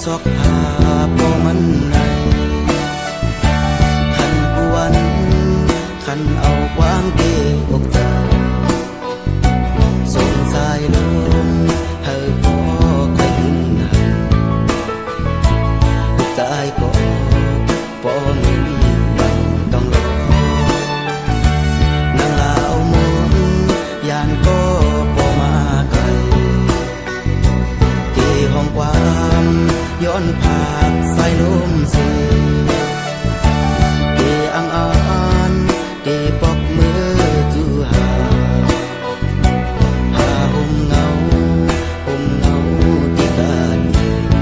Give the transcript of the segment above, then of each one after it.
ซอกหาบ่มันในคันกวนคันเอากว้างเกอกเจ้าสงสายลมเฮาบ่เคยหินหันลูกตายก็บ่มียังต้องรอนางลาวมุนยานก็บ่มาไกลที่ห้องความย้อนภาพสายลมสีที่อังอ่านที่ปอกมือจูหาห่มเงาที่การเห็น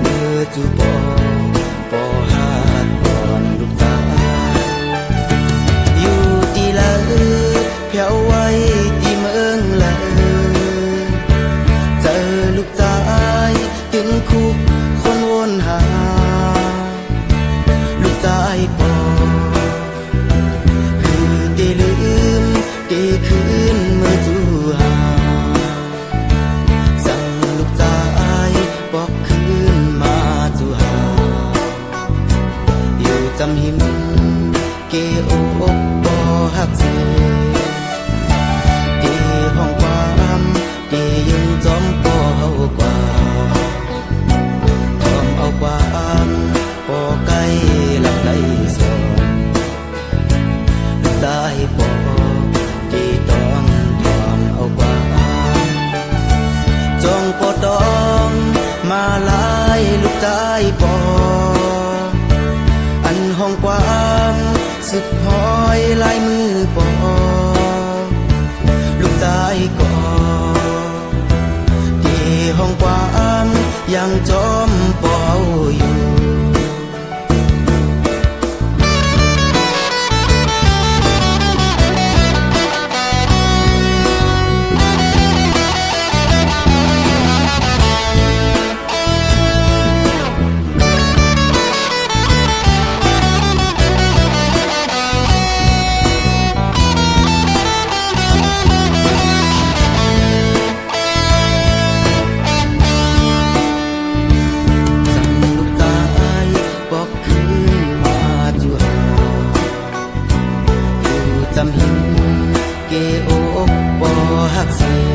มือจูปอหาดก่อนลูกตาอยู่ที่ละเพียวไว้ที่เมืองละเจอลูกตาถึงคุกคนวนหาลูกตายปอคือที่ลืมที่คืนเมื่อจูหาสั่งลูกตายบอกคืนมาจูหาอยู่จำหิมเกอกบ่หักเสียที่ห้องความที่ยังจอมป่อเฮากว่าเอาความปอไก่ลำไก่สอนลูกตายปอที่ต้องทำเอาความจงปอดองมาลายลูกตายปออันห้องความสึกหอยลายมือปอลูกตายก็ที่ห้องความยังจอมปออยู่จำหินเกอกบ่หักเสีย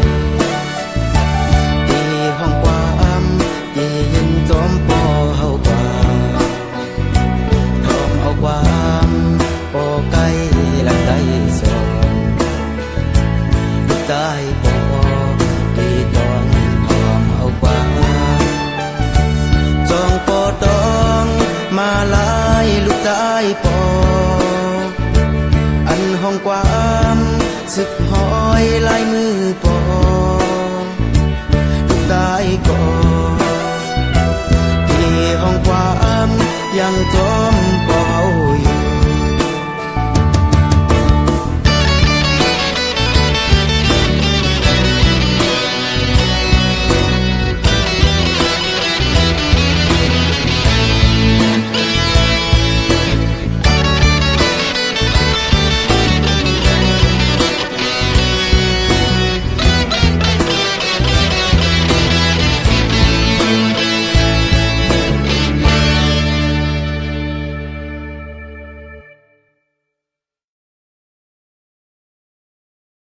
ที่ห้องความที่ยังจอมปอเฮากว่าทอมเอาความปอไก่ลำไก่สอนลูกตายปอที่ต้องทอมเอาความจองปอดองมาลายลูกตายปออันห้องความสึกหอย